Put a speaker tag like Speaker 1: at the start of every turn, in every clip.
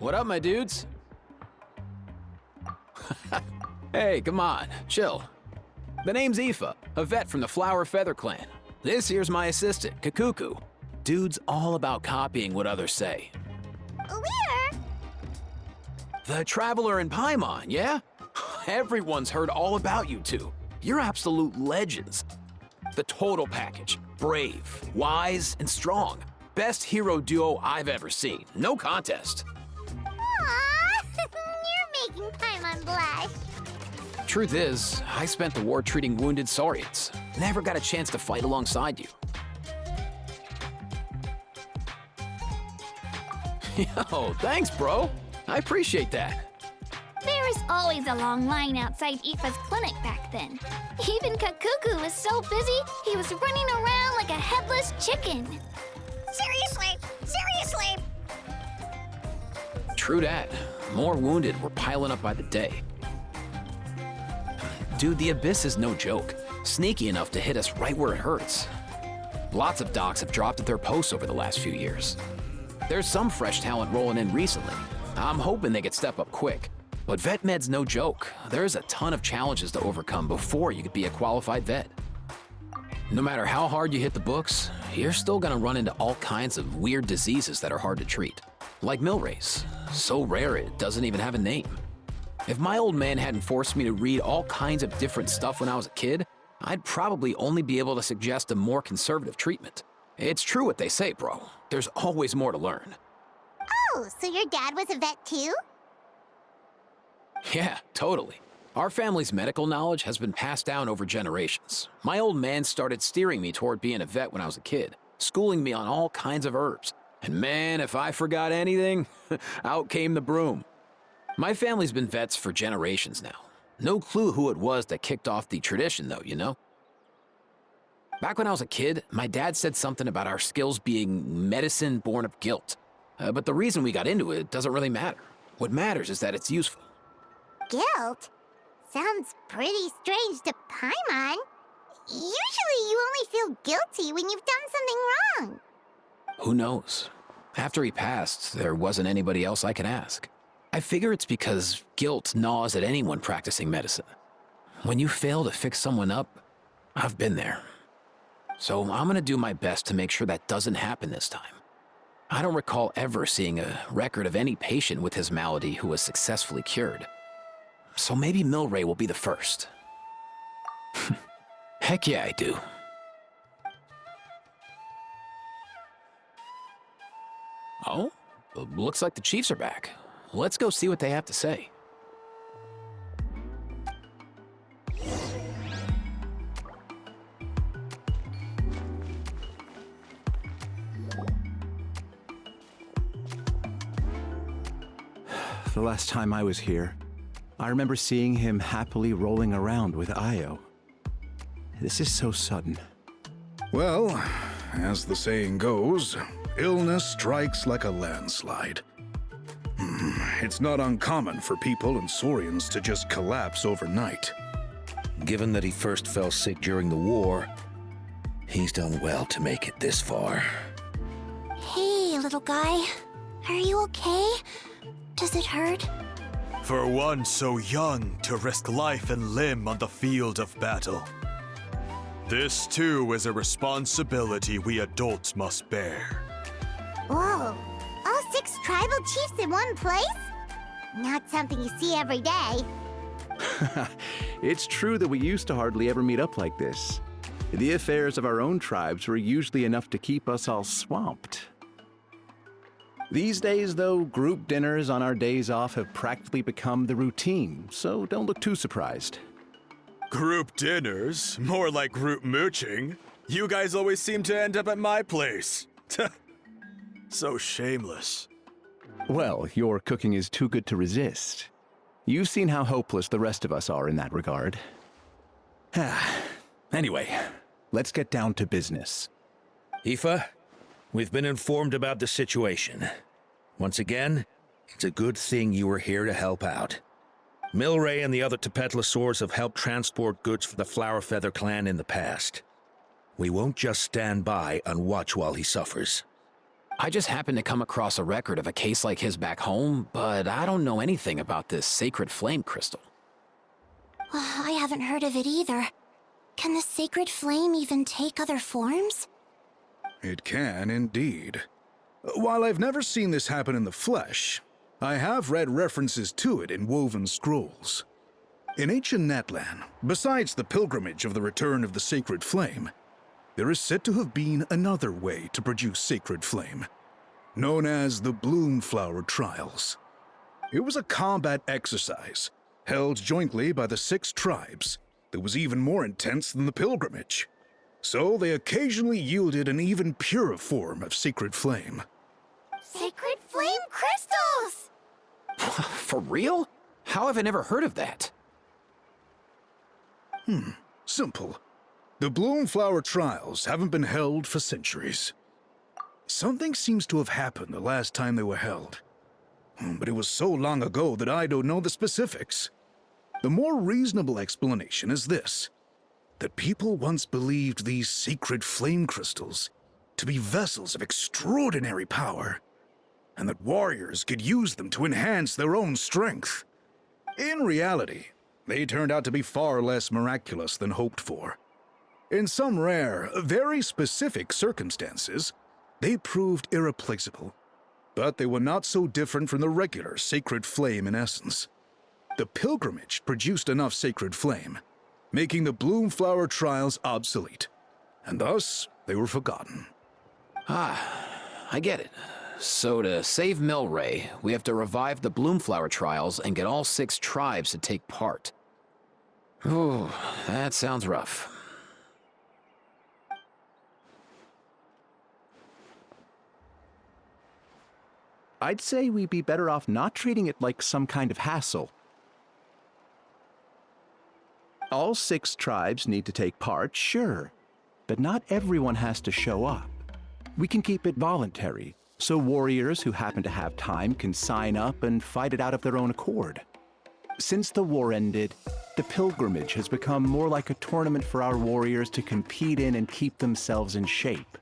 Speaker 1: What up, my dudes? Hey, come on, chill. The name's Aoife, a vet from the Flower Feather clan. This here's my assistant, Kakuku. Dude's all about copying what others say.
Speaker 2: Where?
Speaker 1: The Traveler in Paimon, yeah? Everyone's heard all about you two. You're absolute legends. The total package. Brave, wise, and strong. Best hero duo I've ever seen. No contest.
Speaker 2: Aww, you're making Paimon blush.
Speaker 1: Truth is, I spent the war treating wounded Saurians. Never got a chance to fight alongside you. Yo, thanks, bro. I appreciate that.
Speaker 2: There was always a long line outside Aoife's clinic back then. Even Kakuku was so busy, he was running around like a headless chicken. Seriously!
Speaker 1: True dat. More wounded were piling up by the day. Dude, the Abyss is no joke. Sneaky enough to hit us right where it hurts. Lots of docs have dropped at their posts over the last few years. There's some fresh talent rolling in recently. I'm hoping they could step up quick. But vet med's no joke. There's a ton of challenges to overcome before you could be a qualified vet. No matter how hard you hit the books, you're still gonna run into all kinds of weird diseases that are hard to treat. Like Milray's, so rare it doesn't even have a name. If my old man hadn't forced me to read all kinds of different stuff when I was a kid, I'd probably only be able to suggest a more conservative treatment. It's true what they say, bro. There's always more to learn.
Speaker 2: Oh, so your dad was a vet too?
Speaker 1: Yeah, totally. Our family's medical knowledge has been passed down over generations. My old man started steering me toward being a vet when I was a kid, schooling me on all kinds of herbs. And man, if I forgot anything, out came the broom. My family's been vets for generations now. No clue who it was that kicked off the tradition though, you know? Back when I was a kid, my dad said something about our skills being medicine born of guilt. But the reason we got into it doesn't really matter. What matters is that it's useful.
Speaker 2: Guilt? Sounds pretty strange to Paimon. Usually you only feel guilty when you've done something wrong.
Speaker 1: Who knows? After he passed, there wasn't anybody else I could ask. I figure it's because guilt gnaws at anyone practicing medicine. When you fail to fix someone up, I've been there. So I'm gonna do my best to make sure that doesn't happen this time. I don't recall ever seeing a record of any patient with his malady who was successfully cured. So maybe Milray will be the first. Heck yeah, I do. Oh, looks like the Chiefs are back. Let's go see what they have to say.
Speaker 3: The last time I was here, I remember seeing him happily rolling around with Io. This is so sudden.
Speaker 4: Well, as the saying goes, illness strikes like a landslide. It's not uncommon for people and Saurians to just collapse overnight.
Speaker 5: Given that he first fell sick during the war, he's done well to make it this far.
Speaker 2: Hey, little guy. Are you okay? Does it hurt?
Speaker 6: For one so young to risk life and limb on the field of battle. This too is a responsibility we adults must bear.
Speaker 2: Whoa, all 6 tribal chiefs in one place? Not something you see every day.
Speaker 3: It's true that we used to hardly ever meet up like this. The affairs of our own tribes were usually enough to keep us all swamped. These days, though, group dinners on our days off have practically become the routine, so don't look too surprised.
Speaker 6: Group dinners? More like group mooching. You guys always seem to end up at my place. So shameless.
Speaker 3: Well, your cooking is too good to resist. You've seen how hopeless the rest of us are in that regard. Anyway, let's get down to business.
Speaker 5: Aoife, we've been informed about the situation. Once again, it's a good thing you were here to help out. Milray and the other Tepetlosaurs have helped transport goods for the Flower Feather clan in the past. We won't just stand by and watch while he suffers.
Speaker 1: I just happened to come across a record of a case like his back home, but I don't know anything about this sacred flame crystal.
Speaker 7: I haven't heard of it either. Can the sacred flame even take other forms?
Speaker 4: It can indeed. While I've never seen this happen in the flesh, I have read references to it in woven scrolls. In ancient Natlan, besides the pilgrimage of the return of the sacred flame, there is said to have been another way to produce sacred flame, known as the Bloomflower Trials. It was a combat exercise held jointly by the 6 tribes that was even more intense than the pilgrimage. So they occasionally yielded an even purer form of sacred flame.
Speaker 7: Sacred flame crystals!
Speaker 1: For real? How have I never heard of that?
Speaker 4: Simple. The Bloomflower Trials haven't been held for centuries. Something seems to have happened the last time they were held. But it was so long ago that I don't know the specifics. The more reasonable explanation is this: that people once believed these sacred flame crystals to be vessels of extraordinary power, and that warriors could use them to enhance their own strength. In reality, they turned out to be far less miraculous than hoped for. In some rare, very specific circumstances, they proved irreplaceable, but they were not so different from the regular sacred flame in essence. The pilgrimage produced enough sacred flame, making the Bloomflower Trials obsolete, and thus they were forgotten.
Speaker 1: I get it. So to save Milray, we have to revive the Bloomflower Trials and get all 6 tribes to take part. Ooh, that sounds rough.
Speaker 3: I'd say we'd be better off not treating it like some kind of hassle. All 6 tribes need to take part, sure, but not everyone has to show up. We can keep it voluntary, so warriors who happen to have time can sign up and fight it out of their own accord. Since the war ended, the pilgrimage has become more like a tournament for our warriors to compete in and keep themselves in shape.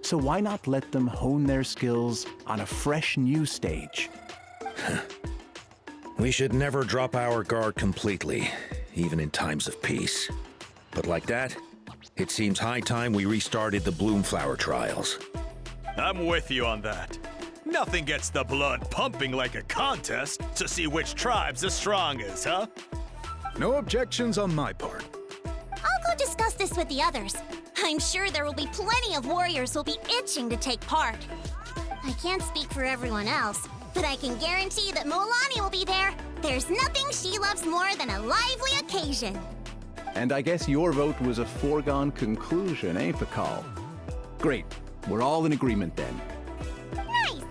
Speaker 3: So why not let them hone their skills on a fresh new stage?
Speaker 5: We should never drop our guard completely, even in times of peace. But like that, it seems high time we restarted the Bloomflower Trials.
Speaker 6: I'm with you on that. Nothing gets the blood pumping like a contest to see which tribe's the strongest, huh?
Speaker 4: No objections on my part.
Speaker 7: I'll go discuss this with the others. I'm sure there will be plenty of warriors who'll be itching to take part. I can't speak for everyone else, but I can guarantee that Molani will be there. There's nothing she loves more than a lively occasion.
Speaker 3: And I guess your vote was a foregone conclusion, eh, Pakal? Great. We're all in agreement then.
Speaker 7: Nice!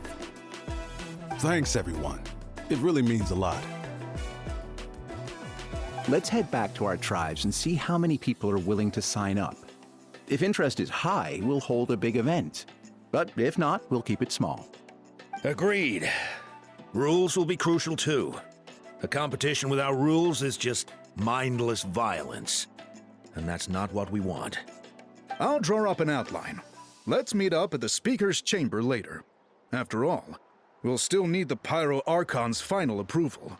Speaker 8: Thanks, everyone. It really means a lot.
Speaker 3: Let's head back to our tribes and see how many people are willing to sign up. If interest is high, we'll hold a big event. But if not, we'll keep it small.
Speaker 5: Agreed. Rules will be crucial too. A competition without rules is just mindless violence. And that's not what we want.
Speaker 4: I'll draw up an outline. Let's meet up at the Speaker's Chamber later. After all, we'll still need the Pyro Archon's final approval.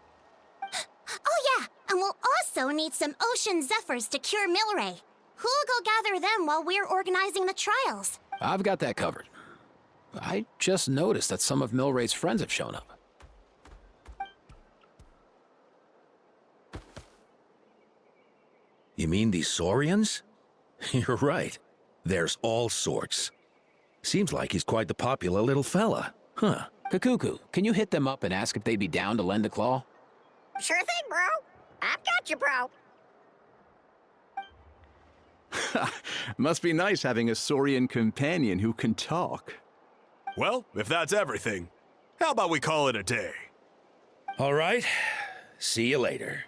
Speaker 7: Oh yeah, and we'll also need some Ocean Zephyrs to cure Milray. Who'll go gather them while we're organizing the trials?
Speaker 1: I've got that covered. I just noticed that some of Milray's friends have shown up.
Speaker 5: You mean these Saurians? You're right. There's all sorts. Seems like he's quite the popular little fella. Huh.
Speaker 1: Kakuku, can you hit them up and ask if they'd be down to lend a claw?
Speaker 7: Sure thing, bro. I've got you, bro.
Speaker 3: Must be nice having a Saurian companion who can talk.
Speaker 6: Well, if that's everything, how about we call it a day?
Speaker 5: All right. See you later.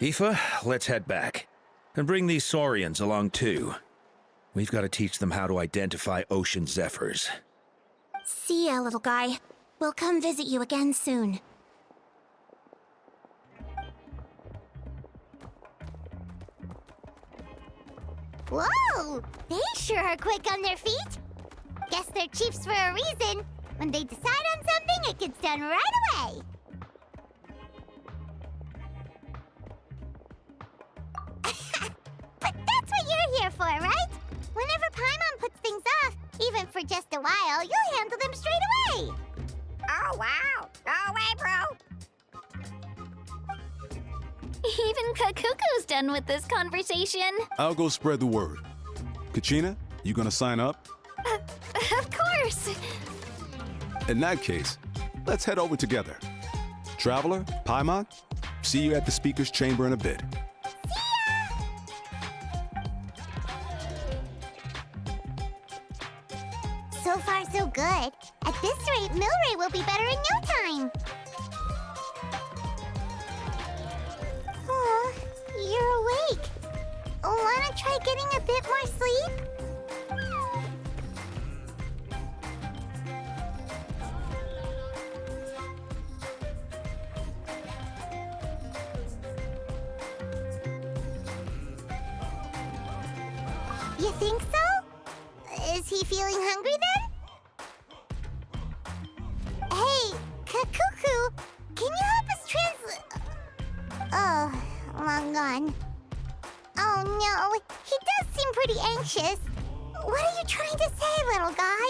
Speaker 5: Aoife, let's head back. And bring these Saurians along too. We've got to teach them how to identify Ocean Zephyrs.
Speaker 7: See ya, little guy. We'll come visit you again soon.
Speaker 2: Whoa! They sure are quick on their feet.
Speaker 9: Guess they're chiefs for a reason. When they decide on something, it gets done right away. But that's what you're here for, right? Whenever Paimon puts things off, even for just a while, you'll handle them straight away.
Speaker 7: Oh, wow. No way, bro.
Speaker 2: Even Kakuku's done with this conversation.
Speaker 8: I'll go spread the word. Kachina, you gonna sign up?
Speaker 2: Of course.
Speaker 8: In that case, let's head over together. Traveler, Paimon, see you at the speaker's chamber in a bit.
Speaker 9: So far, so good. At this rate, Milray will be better in no time. Oh, you're awake. Wanna try getting a bit more sleep? You think so? Is he feeling hungry then? Hey, Kakuku, can you help us translate? Oh, long gone. Oh no, he does seem pretty anxious. What are you trying to say, little guy?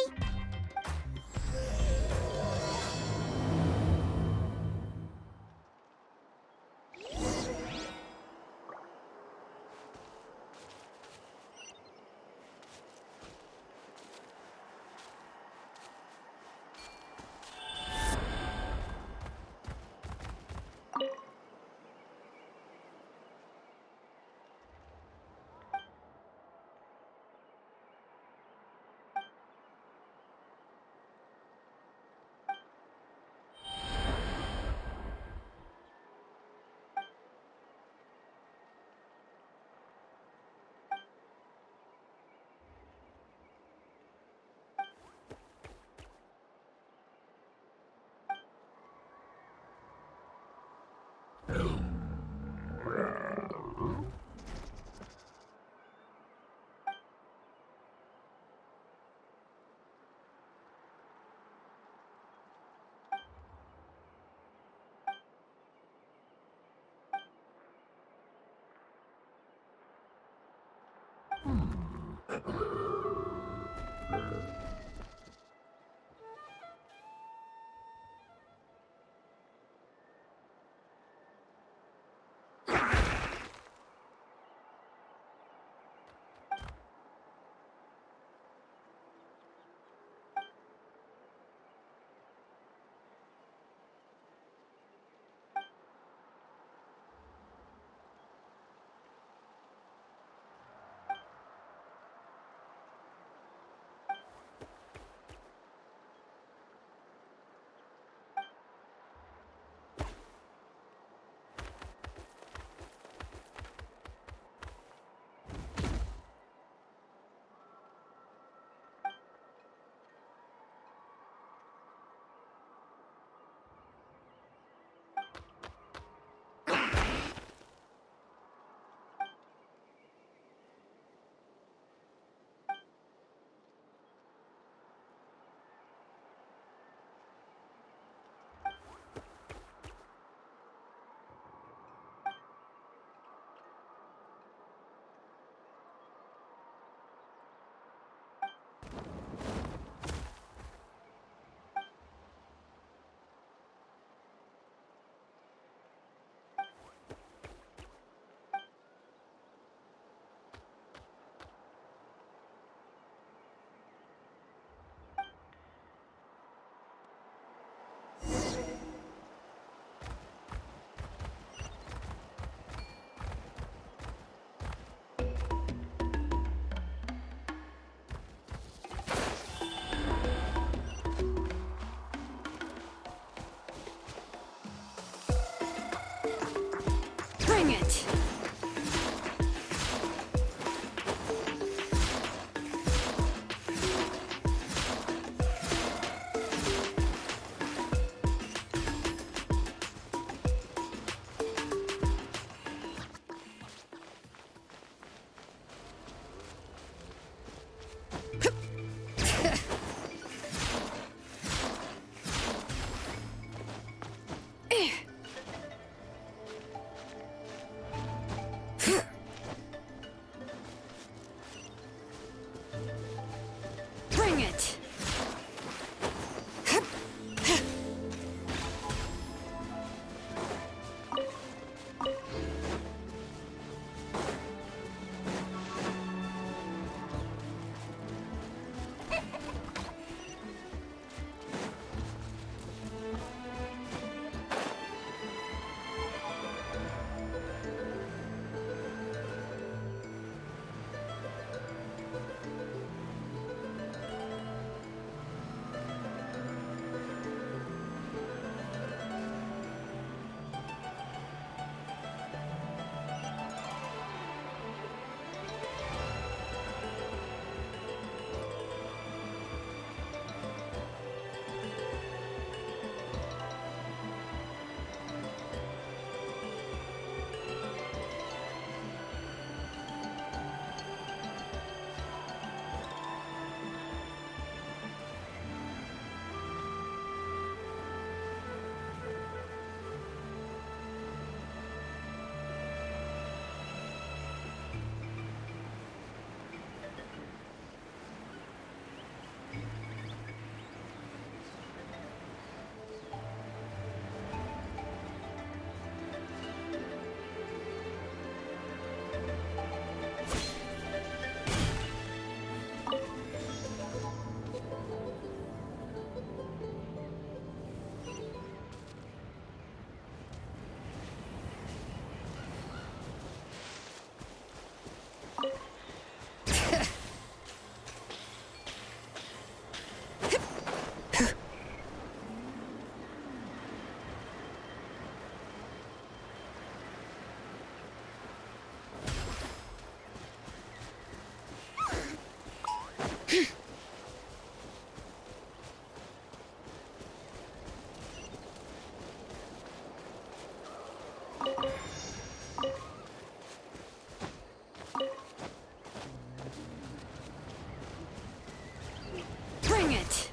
Speaker 10: Bring it!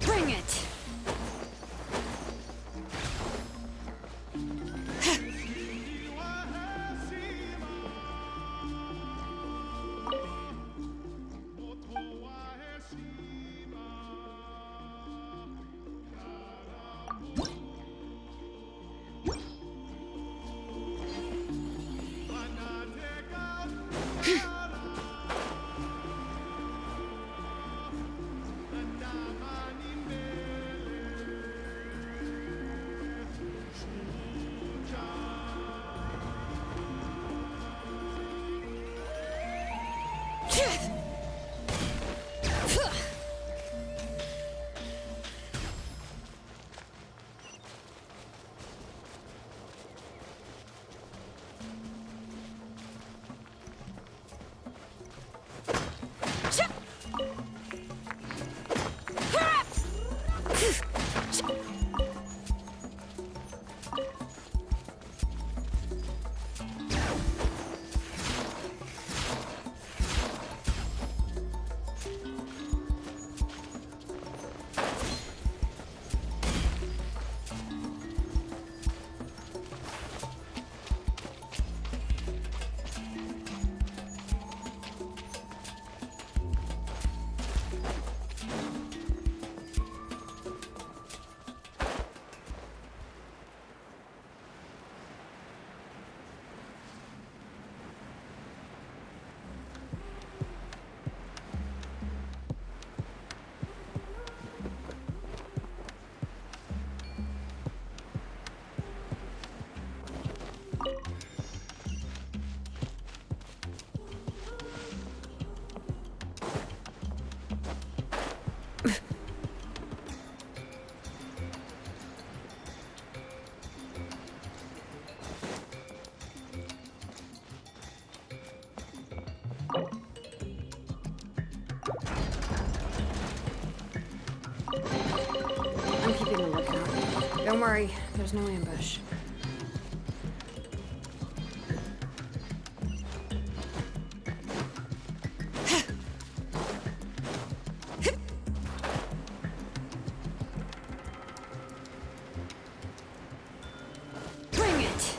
Speaker 10: Bring it! I'm keeping a lookout. Don't worry, there's no ambush. Bring it!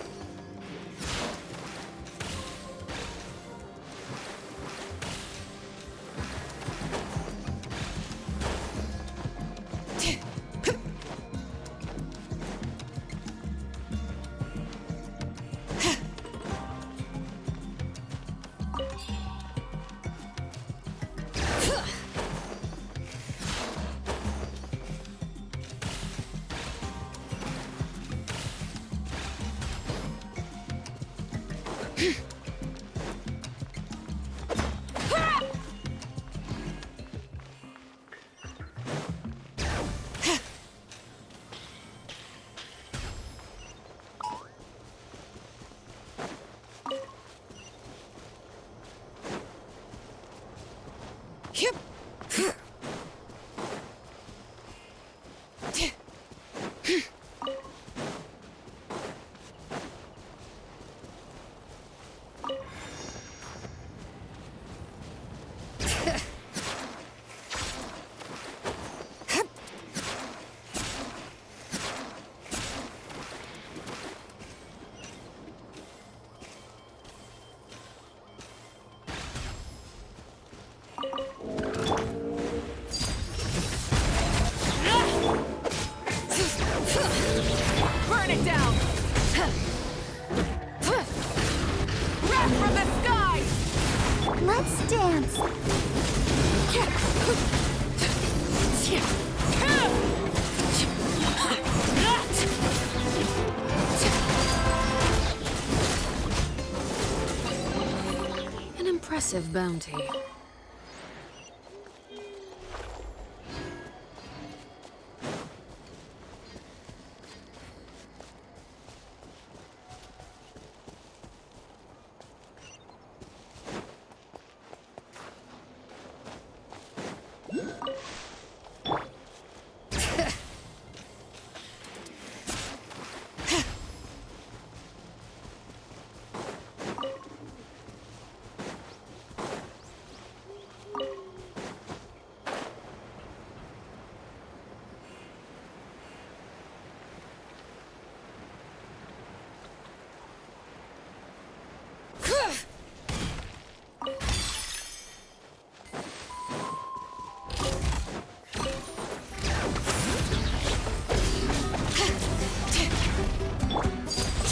Speaker 11: Burn it down! Wrath from the sky!
Speaker 9: Let's dance.
Speaker 10: An impressive bounty.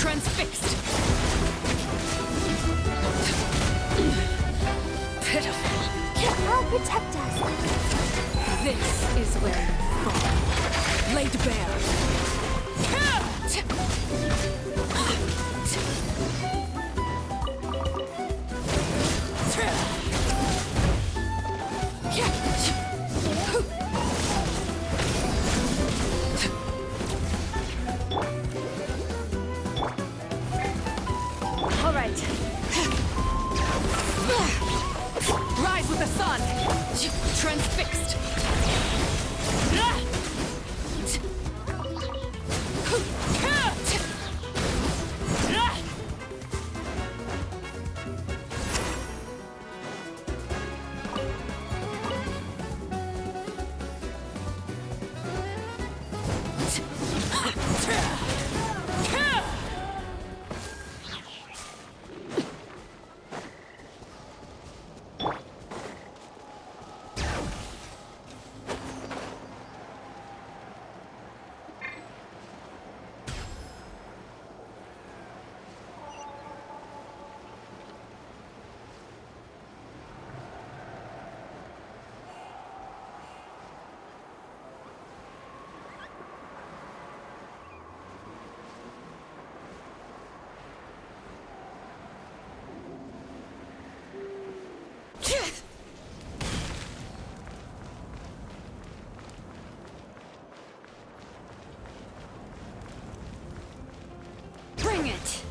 Speaker 11: Transfixed! Pitiful!
Speaker 9: I'll protect us.
Speaker 11: This is where you fall. Laid bare. All right. Rise with the sun. Transfixed. Bring it!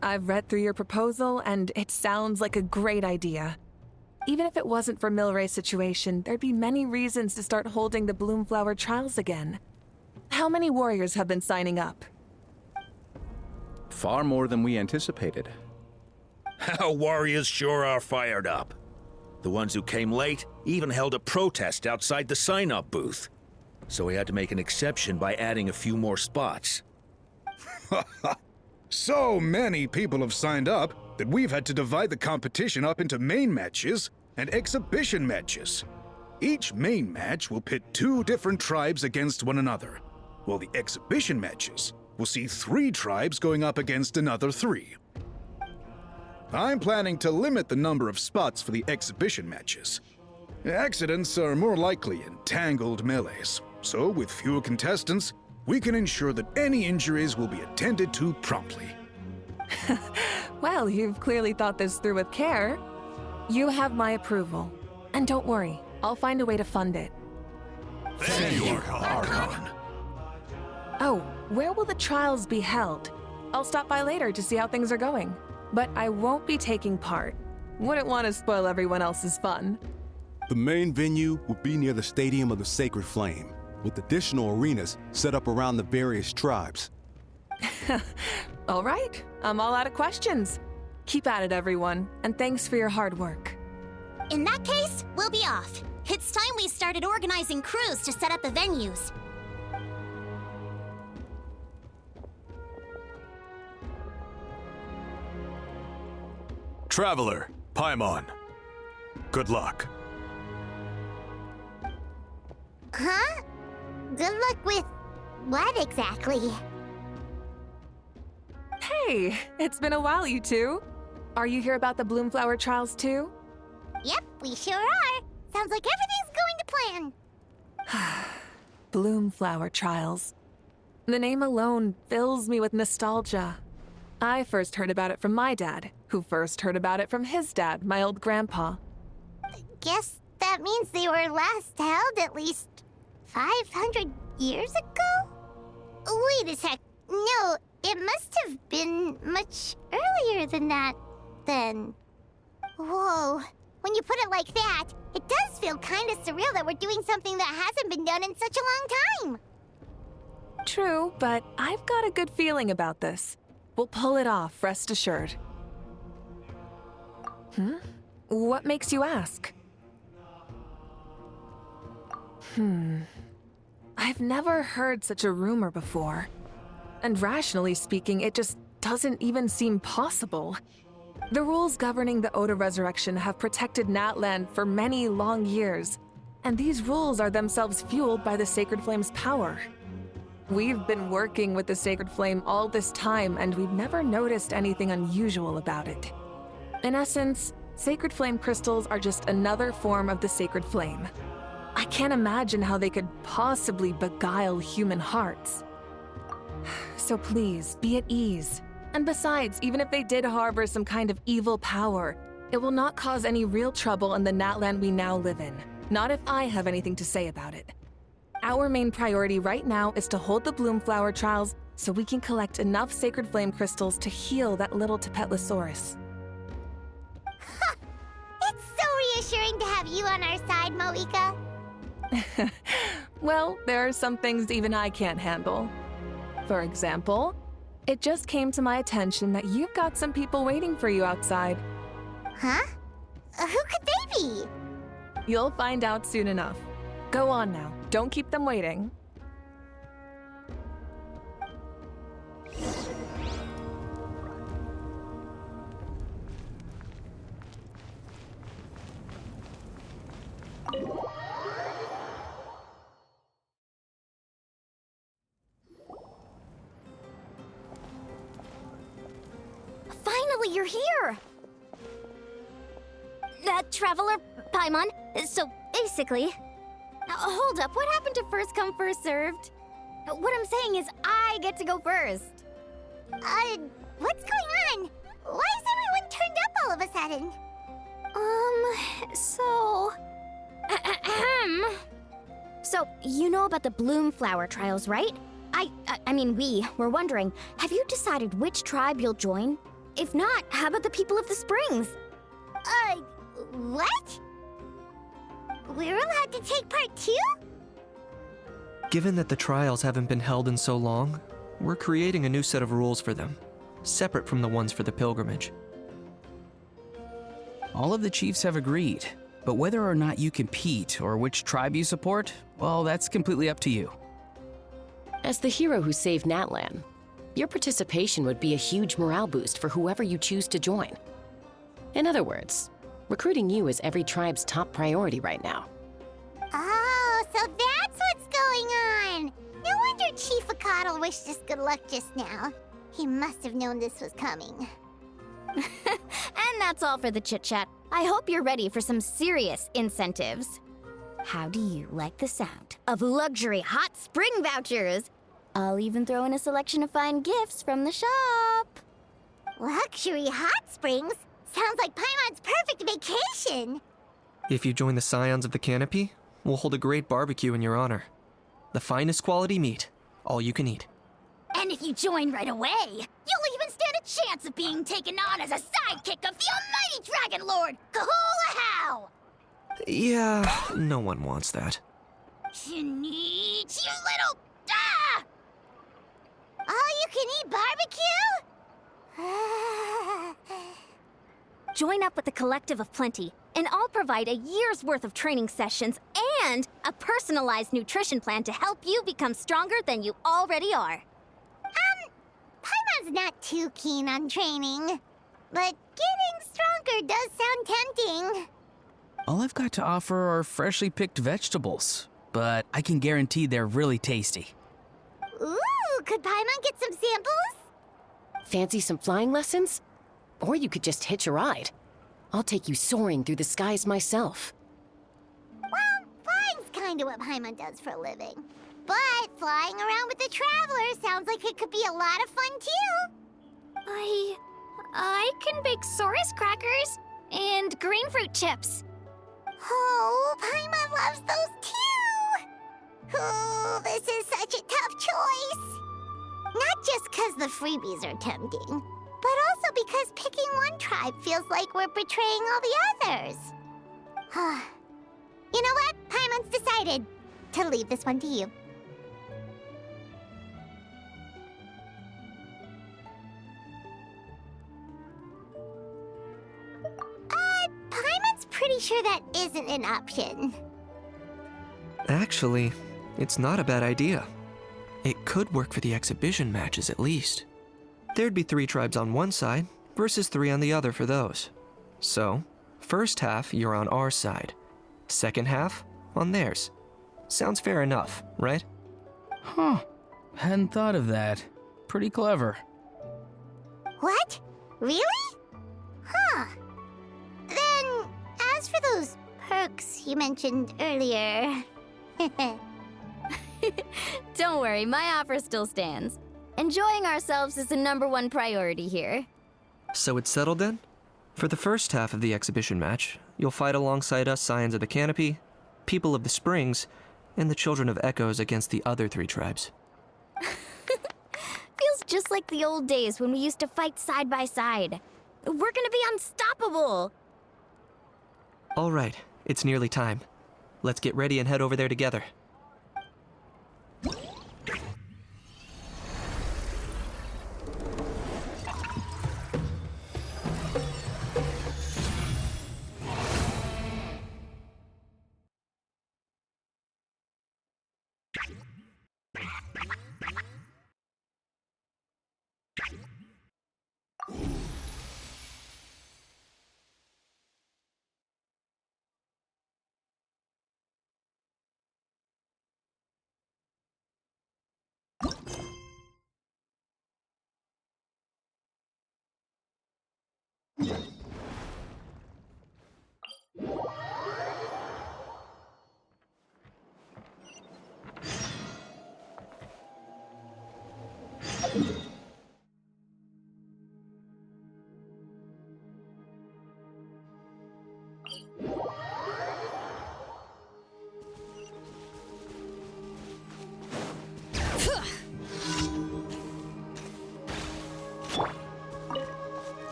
Speaker 12: I've read through your proposal, and it sounds like a great idea. Even if it wasn't for Milray's situation, there'd be many reasons to start holding the Bloomflower trials again. How many warriors have been signing up?
Speaker 3: Far more than we anticipated.
Speaker 5: Our warriors sure are fired up. The ones who came late even held a protest outside the sign-up booth. So we had to make an exception by adding a few more spots.
Speaker 4: So many people have signed up that we've had to divide the competition up into main matches and exhibition matches. Each main match will pit 2 different tribes against one another, while the exhibition matches will see 3 tribes going up against another 3. I'm planning to limit the number of spots for the exhibition matches. Accidents are more likely in tangled melees, so with fewer contestants, we can ensure that any injuries will be attended to promptly.
Speaker 12: Well, you've clearly thought this through with care. You have my approval. And don't worry, I'll find a way to fund it.
Speaker 6: Thank you, Archon.
Speaker 12: Oh, where will the trials be held? I'll stop by later to see how things are going. But I won't be taking part. Wouldn't want to spoil everyone else's fun.
Speaker 8: The main venue will be near the Stadium of the Sacred Flame, with additional arenas set up around the various tribes.
Speaker 12: All right, I'm all out of questions. Keep at it, everyone, and thanks for your hard work.
Speaker 7: In that case, we'll be off. It's time we started organizing crews to set up the venues.
Speaker 6: Traveler, Paimon. Good luck.
Speaker 9: Huh? Good luck with what exactly?
Speaker 12: Hey, it's been a while, you two. Are you here about the Bloomflower trials too?
Speaker 9: Yep, we sure are. Sounds like everything's going to plan.
Speaker 12: Bloomflower trials. The name alone fills me with nostalgia. I first heard about it from my dad, who first heard about it from his dad, my old grandpa.
Speaker 9: Guess that means they were last held at least 500 years ago? Wait a sec. No, it must have been much earlier than that, then. Whoa. When you put it like that, it does feel kind of surreal that we're doing something that hasn't been done in such a long time.
Speaker 12: True, but I've got a good feeling about this. We'll pull it off, rest assured. What makes you ask? I've never heard such a rumor before. And rationally speaking, it just doesn't even seem possible. The rules governing the Oda resurrection have protected Natland for many long years, and these rules are themselves fueled by the Sacred Flame's power. We've been working with the Sacred Flame all this time, and we've never noticed anything unusual about it. In essence, Sacred Flame crystals are just another form of the Sacred Flame. I can't imagine how they could possibly beguile human hearts. So please, be at ease. And besides, even if they did harbor some kind of evil power, it will not cause any real trouble in the Natland we now live in. Not if I have anything to say about it. Our main priority right now is to hold the Bloomflower trials so we can collect enough Sacred Flame crystals to heal that little Tepetlosaurus.
Speaker 9: It's so reassuring to have you on our side, Moika.
Speaker 12: Well, there are some things even I can't handle. For example, it just came to my attention that you've got some people waiting for you outside.
Speaker 9: Huh? Who could they be?
Speaker 12: You'll find out soon enough. Go on now. Don't keep them waiting.
Speaker 2: Finally, you're here! Traveler, Paimon, so basically... hold up, what happened to first come, first served? What I'm saying is I get to go first.
Speaker 9: What's going on? Why is everyone turned up all of a sudden?
Speaker 2: So, you know about the Bloomflower trials, right? I mean, we were wondering, have you decided which tribe you'll join? If not, how about the people of the Springs?
Speaker 9: What? We're allowed to take part too?
Speaker 13: Given that the trials haven't been held in so long, we're creating a new set of rules for them. separate from the ones for the pilgrimage.
Speaker 14: All of the chiefs have agreed, but whether or not you compete or which tribe you support, well, that's completely up to you.
Speaker 15: As the hero who saved Natlan, your participation would be a huge morale boost for whoever you choose to join. In other words, recruiting you is every tribe's top priority right now.
Speaker 9: Oh, so that's what's going on! No wonder Chief Akatl wished us good luck just now. He must have known this was coming.
Speaker 2: And that's all for the chit-chat. I hope you're ready for some serious incentives. How do you like the sound of luxury hot spring vouchers? I'll even throw in a selection of fine gifts from the shop.
Speaker 9: Luxury hot springs? Sounds like Paimon's perfect vacation!
Speaker 13: If you join the Scions of the Canopy, we'll hold a great barbecue in your honor. The finest quality meat, all you can eat.
Speaker 7: And if you join right away, you'll even stand a chance of being taken on as a sidekick of the almighty Dragon Lord, Kahula-How!
Speaker 13: Yeah, no one wants that.
Speaker 7: You little... Ah!
Speaker 9: All-you-can-eat barbecue?
Speaker 2: Join up with the Collective of Plenty, and I'll provide a year's worth of training sessions and a personalized nutrition plan to help you become stronger than you already are.
Speaker 9: Paimon's not too keen on training, but getting stronger does sound tempting.
Speaker 14: All I've got to offer are freshly picked vegetables, but I can guarantee they're really tasty.
Speaker 9: Ooh, could Paimon get some samples?
Speaker 15: Fancy some flying lessons? Or you could just hitch a ride. I'll take you soaring through the skies myself.
Speaker 9: Well, flying's kinda what Paimon does for a living. But flying around with the Traveler sounds like it could be a lot of fun, too.
Speaker 2: I can bake Saurus crackers and green fruit chips.
Speaker 9: Oh, Paimon loves those, too! Oh, this is such a tough choice. Not just because the freebies are tempting, but also because picking one tribe feels like we're betraying all the others. You know what? Paimon's decided to leave this one to you. Paimon's pretty sure that isn't an option.
Speaker 13: Actually, it's not a bad idea. It could work for the exhibition matches at least. There'd be 3 tribes on one side versus 3 on the other for those. So, first half you're on our side, second half on theirs. Sounds fair enough, right?
Speaker 14: Huh. Hadn't thought of that. Pretty clever.
Speaker 9: What? Really? Huh. Then, as for those perks you mentioned earlier...
Speaker 2: Don't worry, my offer still stands. Enjoying ourselves is the #1 priority here.
Speaker 13: So it's settled then? For the first half of the exhibition match, you'll fight alongside us Scions of the Canopy, People of the Springs, and the Children of Echoes against the other 3 tribes.
Speaker 2: Feels just like the old days when we used to fight side by side. We're gonna be unstoppable!
Speaker 13: All right, it's nearly time. Let's get ready and head over there together.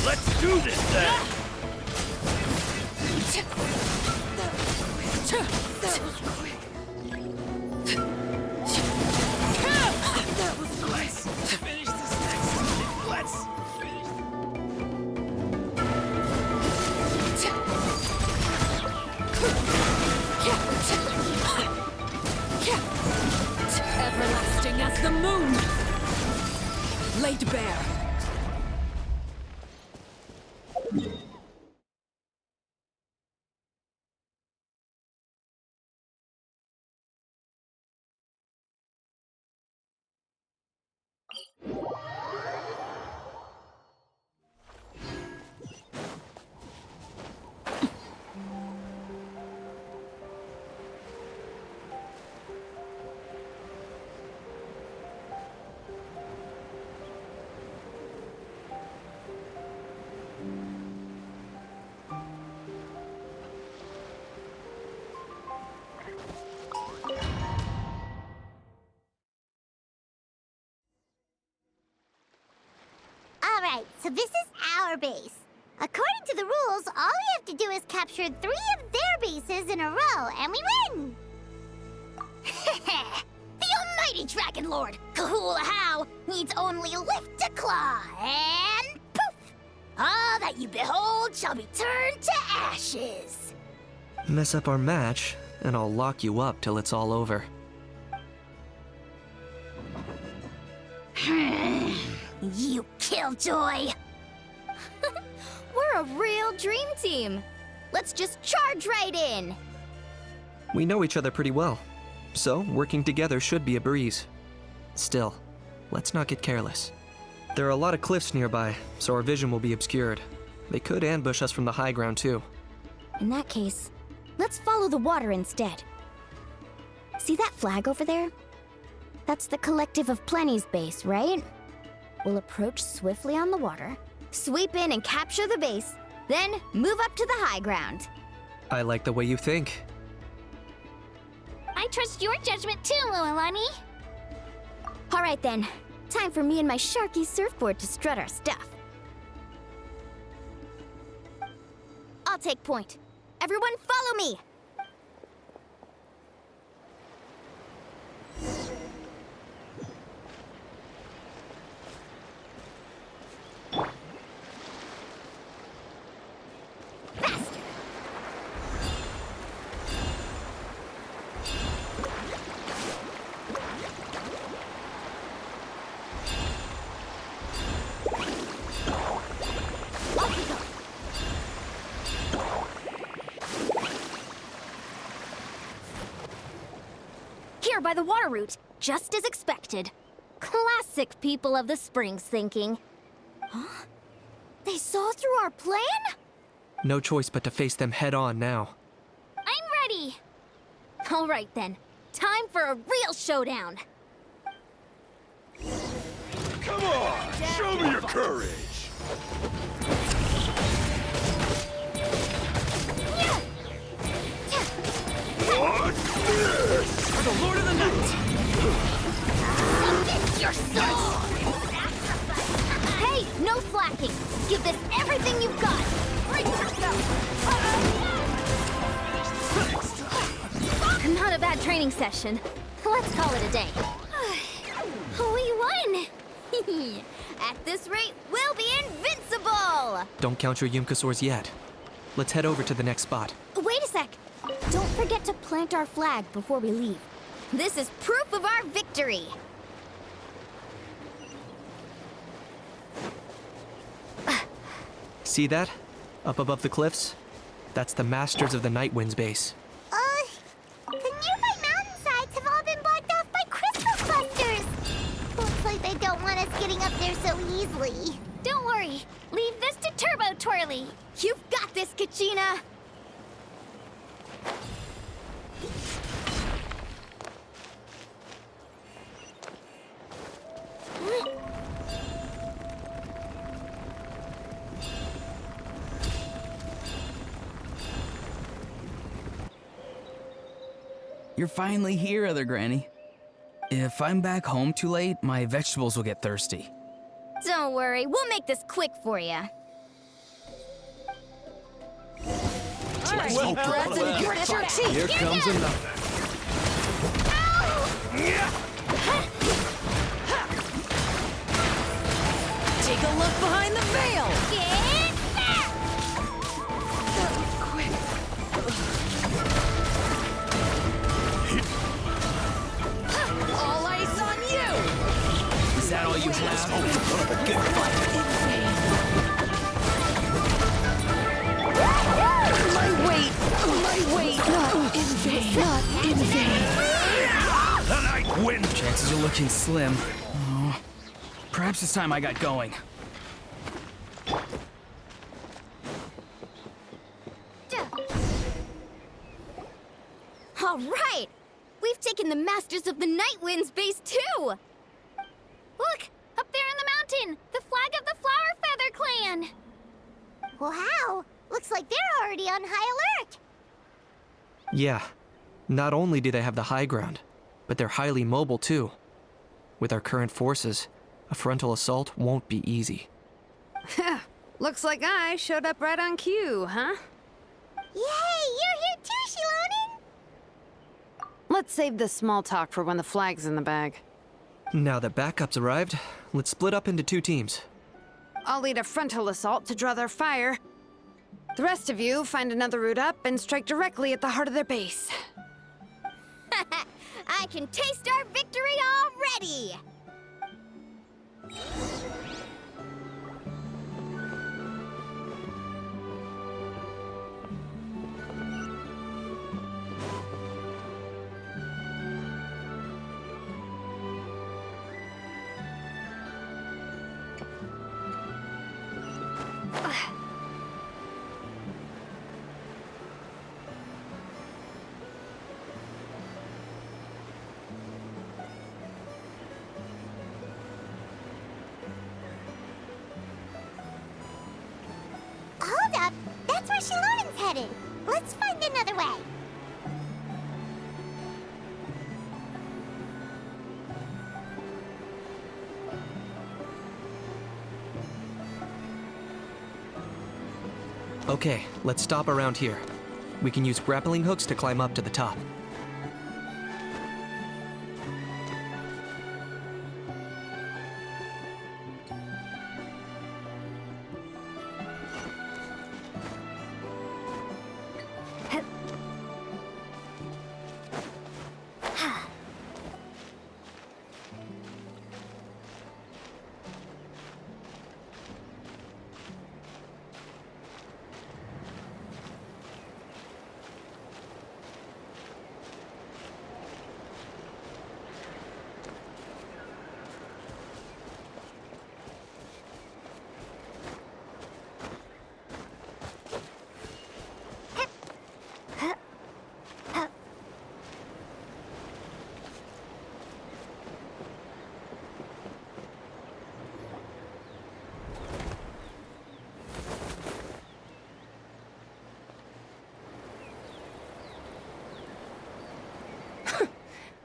Speaker 5: Let's do this then!
Speaker 11: That was quick. That was quick. Finish this next. moon! Laid bare.
Speaker 9: Alright, so this is our base. According to the rules, all we have to do is capture 3 of their bases in a row, and we win!
Speaker 7: The almighty Dragon Lord, Kahula needs only lift a claw, and poof! All that you behold shall be turned to ashes.
Speaker 13: Mess up our match, and I'll lock you up till it's all over.
Speaker 7: You killjoy!
Speaker 2: We're a real dream team. Let's just charge right in.
Speaker 13: We know each other pretty well, so working together should be a breeze. Still, let's not get careless. There are a lot of cliffs nearby, so our vision will be obscured. They could ambush us from the high ground too.
Speaker 2: In that case, let's follow the water instead. See that flag over there? That's the Collective of Plenty's base, right? We'll approach swiftly on the water, sweep in and capture the base, then move up to the high ground.
Speaker 13: I like the way you think.
Speaker 7: I trust your judgment too, Moalani.
Speaker 2: All right then, time for me and my Sharky surfboard to strut our stuff. I'll take point. Everyone follow me! Here by the water route, just as expected. Classic people of the Springs thinking. Huh? They saw through our plan?
Speaker 13: No choice but to face them head on now.
Speaker 7: I'm ready! All right then, time for a real showdown.
Speaker 4: Come on, show me your courage! What's this?
Speaker 11: For the Lord of the Night!
Speaker 7: Submit your soul!
Speaker 2: Hey, no slacking! Give this everything you've got! Bring yourself! Not a bad training session. Let's call it a day. We won! At this rate, we'll be invincible!
Speaker 13: Don't count your Yumkasaurs yet. Let's head over to the next spot.
Speaker 2: Wait a sec! Don't forget to plant our flag before we leave. This is proof of our victory!
Speaker 13: See that? Up above the cliffs? That's the Masters of the Night Wind's base.
Speaker 9: The nearby mountainsides have all been blocked off by crystal clusters. Looks like they don't want us getting up there so easily.
Speaker 2: Don't worry. Leave this to Turbo Twirly. You've got this, Kachina!
Speaker 14: You're finally here, Other Granny. If I'm back home too late, my vegetables will get thirsty.
Speaker 2: Don't worry, we'll make this quick for you.
Speaker 11: Deep breath and grit your teeth.
Speaker 3: Here comes another.
Speaker 11: Take a look behind the veil.
Speaker 2: Get back!
Speaker 11: All ice on you. My weight, not in vain, not in vain.
Speaker 5: The night wind!
Speaker 14: Chances are looking slim. Oh, perhaps it's time I got going.
Speaker 2: All right! We've taken the Masters of the Night Wind's base too! Look! Up there in the mountain! The flag of the Flower Feather Clan!
Speaker 9: Wow! Looks like they're already on high alert!
Speaker 13: Yeah. Not only do they have the high ground, but they're highly mobile too. With our current forces, a frontal assault won't be easy.
Speaker 10: Looks like I showed up right on cue, huh?
Speaker 9: Yay! You're here too, Shilonen!
Speaker 10: Let's save the small talk for when the flag's in the bag.
Speaker 13: Now that backup's arrived, let's split up into 2 teams.
Speaker 10: I'll lead a frontal assault to draw their fire. The rest of you find another route up and strike directly at the heart of their base.
Speaker 2: I can taste our victory already!
Speaker 9: Hold up! That's where Shilonen's headed! Let's find another way!
Speaker 13: Okay, let's stop around here. We can use grappling hooks to climb up to the top.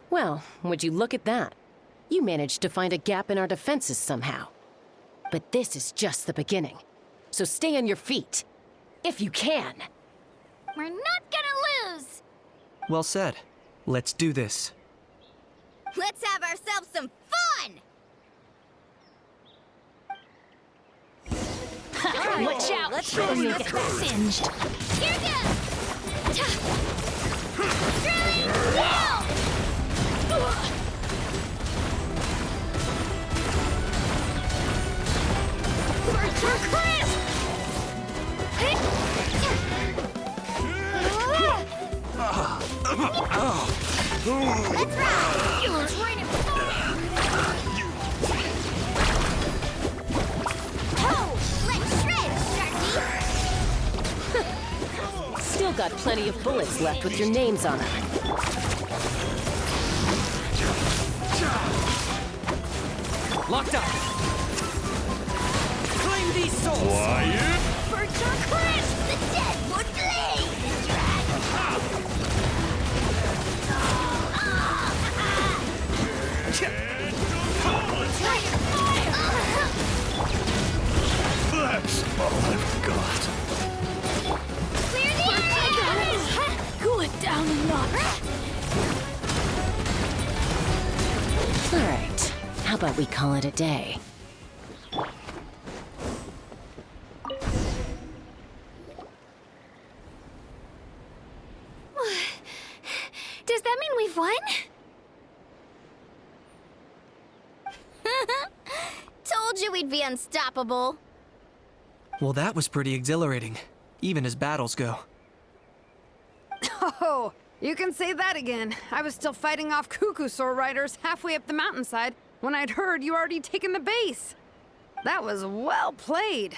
Speaker 15: Well, would you look at that? You managed to find a gap in our defenses somehow. But this is just the beginning. So stay on your feet. If you can.
Speaker 2: We're not gonna lose!
Speaker 13: Well said. Let's do this.
Speaker 2: Let's have ourselves some fun!
Speaker 11: Watch out! Let's show you get singed.
Speaker 2: Here goes! Now! For Chris! Let's ride! You're training let's shred, Sharky!
Speaker 15: Still got plenty of bullets left with your names on them.
Speaker 14: Locked up! Claim these souls!
Speaker 6: Quiet!
Speaker 2: For Chris, the dead would bleed!
Speaker 6: That's all I've got.
Speaker 2: Clear the air!
Speaker 11: Cool it down a lot.
Speaker 15: All right. How about we call it a day?
Speaker 2: Does that mean we've won? unstoppable.
Speaker 13: Well, that was pretty exhilarating, even as battles go.
Speaker 10: Oh, you can say that again. I was still fighting off Cuckoosaur riders halfway up the mountainside when I'd heard you already taken the base. That was well played.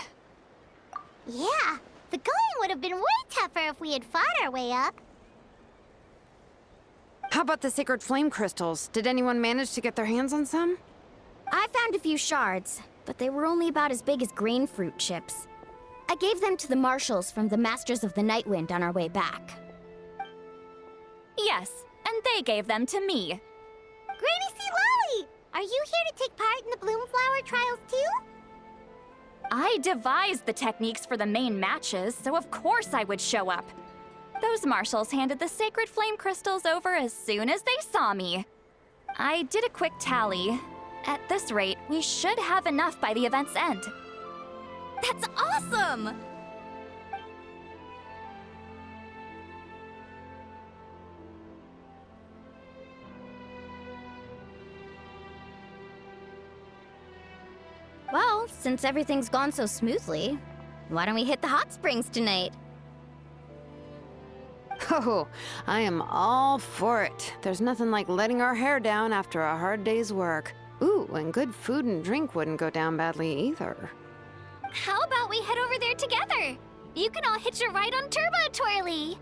Speaker 9: Yeah, the going would have been way tougher if we had fought our way up.
Speaker 10: How about the sacred flame crystals? Did anyone manage to get their hands on some?
Speaker 2: I found a few shards, but they were only about as big as grain fruit chips. I gave them to the marshals from the Masters of the Nightwind on our way back.
Speaker 16: Yes, and they gave them to me.
Speaker 9: Granny C. Lolly! Are you here to take part in the Bloomflower trials too?
Speaker 16: I devised the techniques for the main matches, so of course I would show up. Those marshals handed the sacred flame crystals over as soon as they saw me. I did a quick tally. At this rate, we should have enough by the event's end.
Speaker 2: That's awesome! Well, since everything's gone so smoothly, why don't we hit the hot springs tonight?
Speaker 10: Oh, I am all for it. There's nothing like letting our hair down after a hard day's work. Ooh, and good food and drink wouldn't go down badly either.
Speaker 9: How about we head over there together? You can all hitch a ride on Turbo Twirly.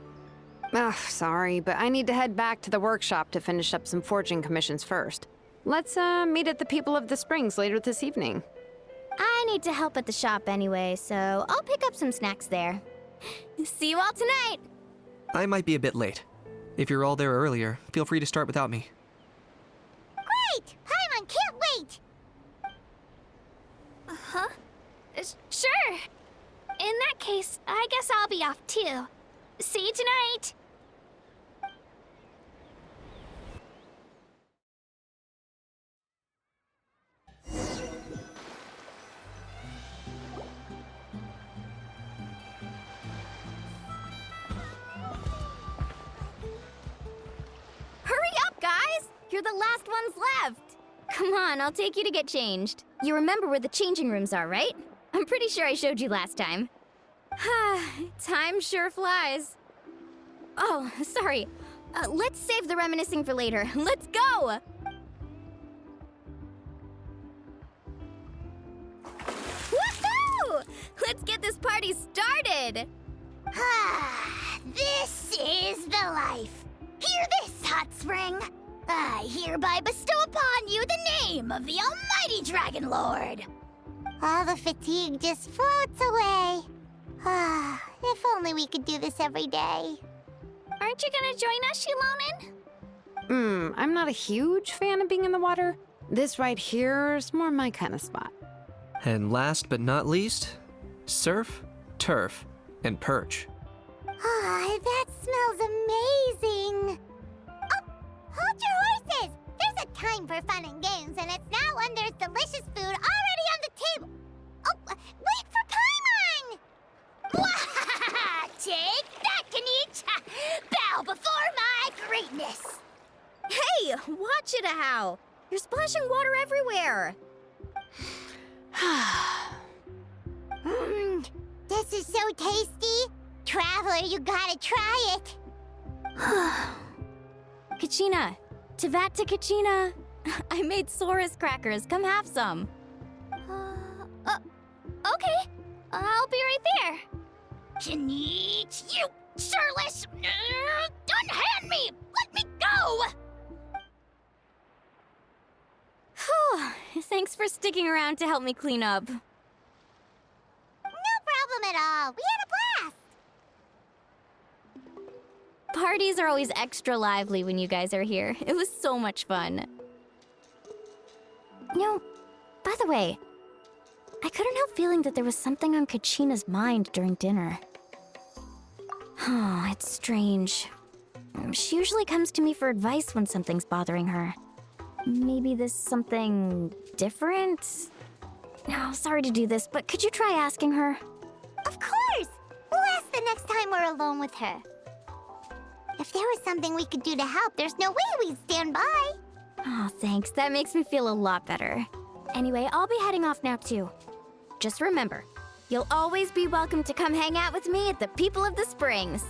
Speaker 10: Ugh, sorry, but I need to head back to the workshop to finish up some forging commissions first. Let's, meet at the People of the Springs later this evening.
Speaker 2: I need to help at the shop anyway, so I'll pick up some snacks there. See you all tonight!
Speaker 13: I might be a bit late. If you're all there earlier, feel free to start without me.
Speaker 9: Great! Paimon can't wait!
Speaker 2: Huh?
Speaker 9: Sure. In that case, I guess I'll be off too. See you tonight!
Speaker 2: Hurry up, guys! You're the last ones left! Come on, I'll take you to get changed. You remember where the changing rooms are, right? I'm pretty sure I showed you last time. Time sure flies. Oh, sorry. Let's save the reminiscing for later. Let's go! Woohoo! Let's get this party started!
Speaker 9: This is the life. Hear this, Hot Spring. I hereby bestow upon you the name of the Almighty Dragon Lord. All the fatigue just floats away. If only we could do this every day. Aren't you gonna join us, Shilonen?
Speaker 10: I'm not a huge fan of being in the water. This right here is more my kind of spot.
Speaker 13: And last but not least, surf, turf, and perch.
Speaker 9: That smells amazing. Oh, hold your horses. There's a time for fun and games, and it's now when there's delicious food already on the table. Oh, wait for Paimon! Take that, Kanich! Bow before my greatness!
Speaker 2: Hey, watch it, how! You're splashing water everywhere!
Speaker 9: This is so tasty! Traveler, you gotta try it!
Speaker 2: Kachina! Tevat to Kachina! I made Saurus crackers, come have some!
Speaker 9: Okay, I'll be right there. Kanich, you shirtless! Unhand me! Let me go!
Speaker 2: Thanks for sticking around to help me clean up.
Speaker 9: No problem at all. We had a blast.
Speaker 2: Parties are always extra lively when you guys are here. It was so much fun. You know, by the way, I couldn't help feeling that there was something on Kachina's mind during dinner. Oh, it's strange. She usually comes to me for advice when something's bothering her. Maybe this something different? No, sorry to do this, but could you try asking her?
Speaker 9: Of course! We'll ask the next time we're alone with her. If there was something we could do to help, there's no way we'd stand by.
Speaker 2: Oh, thanks. That makes me feel a lot better. Anyway, I'll be heading off now, too. Just remember, you'll always be welcome to come hang out with me at the People of the Springs.